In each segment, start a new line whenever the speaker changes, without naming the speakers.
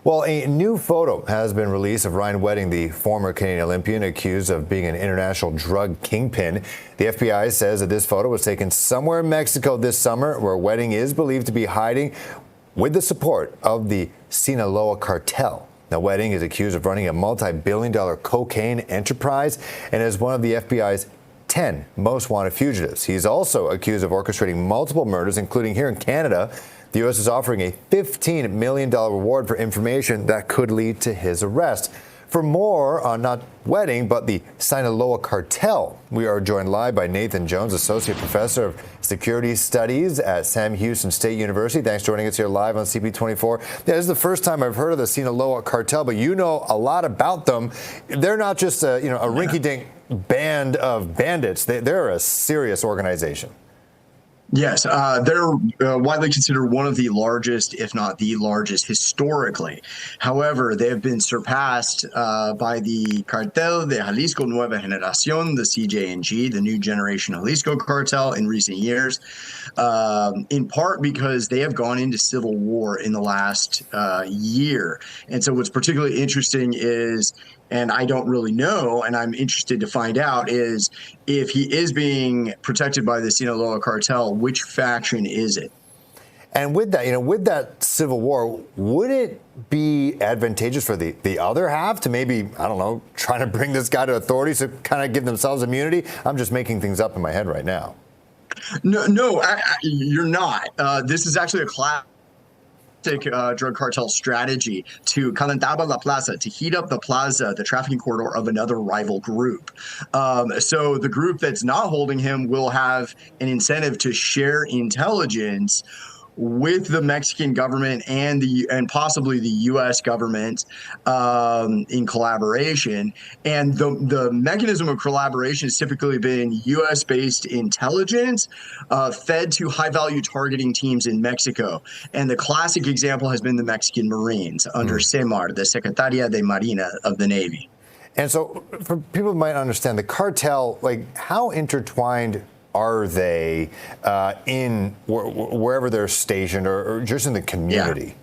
Well, a new photo has been released of Ryan Wedding, the former Canadian Olympian accused of being an international drug kingpin. The FBI says that this photo was taken somewhere in Mexico this summer, where Wedding is believed to be hiding with the support of the Sinaloa cartel. Now, Wedding is accused of running a multi-billion-dollar cocaine enterprise and is one of the FBI's 10 most wanted fugitives. He's also accused of orchestrating multiple murders, including here in Canada. The U.S. is offering a $15 million reward for information that could lead to his arrest. For more on not Wedding, but the Sinaloa cartel, we are joined live by Nathan Jones, Associate Professor of Securities Studies at Sam Houston State University. Thanks for joining us here live on CP24. Yeah, this is the first time I've heard of the Sinaloa cartel, but you know a lot about them. They're not just a rinky-dink band of bandits. They're a serious organization.
Yes, they're widely considered one of the largest, if not the largest, historically. However, they have been surpassed by the Cartel de Jalisco Nueva Generación, the CJNG, the New Generation Jalisco cartel, in recent years, in part because they have gone into civil war in the last year. And so what's particularly interesting is, and I don't really know, and I'm interested to find out, is if he is being protected by the Sinaloa cartel, which faction is it?
And with that, with that civil war, would it be advantageous for the other half to maybe, I don't know, trying to bring this guy to authorities to kind of give themselves immunity? I'm just making things up in my head right now.
No, you're not. This is actually a classic drug cartel strategy to calentar la plaza, to heat up the plaza, the trafficking corridor of another rival group. So the group that's not holding him will have an incentive to share intelligence with the Mexican government and possibly the U.S. government in collaboration. And the mechanism of collaboration has typically been U.S.-based intelligence fed to high-value targeting teams in Mexico. And the classic example has been the Mexican Marines under SEMAR, the Secretaria de Marina of the Navy.
And so for people who might understand, the cartel, how intertwined are they in wherever they're stationed or just in the community?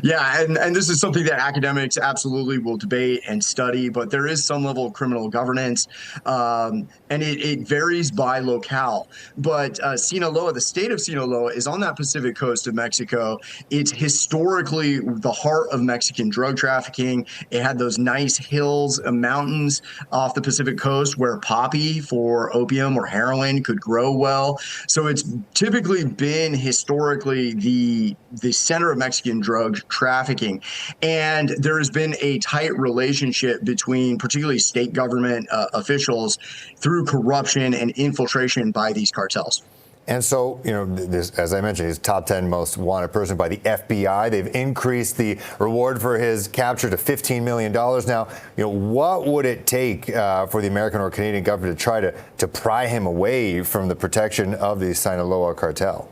Yeah, and this is something that academics absolutely will debate and study, but there is some level of criminal governance, and it varies by locale. But Sinaloa, the state of Sinaloa, is on that Pacific coast of Mexico. It's historically the heart of Mexican drug trafficking. It had those nice hills and mountains off the Pacific coast where poppy for opium or heroin could grow well. So it's typically been historically the center of Mexican drug trafficking. And there has been a tight relationship between particularly state government officials through corruption and infiltration by these cartels.
And so, this, as I mentioned, he's top 10 most wanted person by the FBI. They've increased the reward for his capture to $15 million. Now, what would it take for the American or Canadian government to try to pry him away from the protection of the Sinaloa cartel?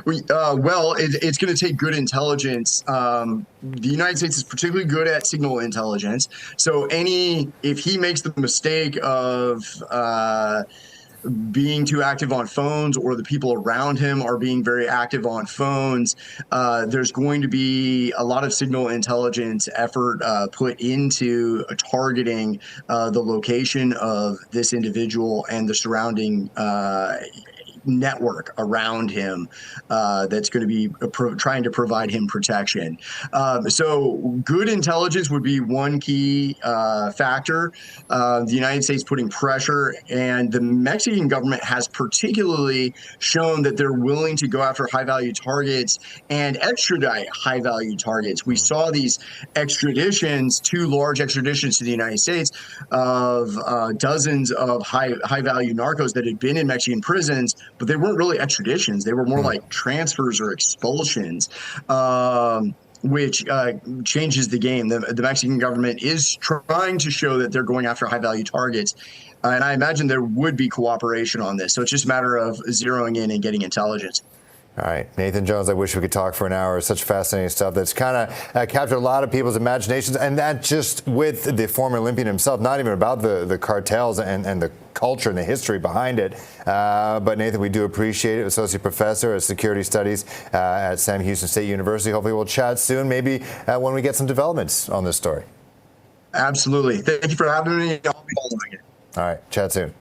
Well, it's going to take good intelligence. The United States is particularly good at signal intelligence. So if he makes the mistake of being too active on phones, or the people around him are being very active on phones, there's going to be a lot of signal intelligence effort put into targeting the location of this individual and the surrounding network around him that's going to be trying to provide him protection. So good intelligence would be one key factor. The United States putting pressure, and the Mexican government has particularly shown that they're willing to go after high-value targets and extradite high-value targets. We saw these extraditions, 2 large extraditions to the United States of dozens of high-value narcos that had been in Mexican prisons, but they weren't really extraditions. They were more like transfers or expulsions, which changes the game. The Mexican government is trying to show that they're going after high-value targets, and I imagine there would be cooperation on this. So it's just a matter of zeroing in and getting intelligence.
All right, Nathan Jones, I wish we could talk for an hour. Such fascinating stuff that's kind of captured a lot of people's imaginations, and that just with the former Olympian himself, not even about the cartels and the culture and the history behind it. But Nathan, we do appreciate it. Associate Professor of Security Studies at Sam Houston State University. Hopefully we'll chat soon, maybe when we get some developments on this story.
Absolutely. Thank you for having me. I'll be following it.
All right, chat soon.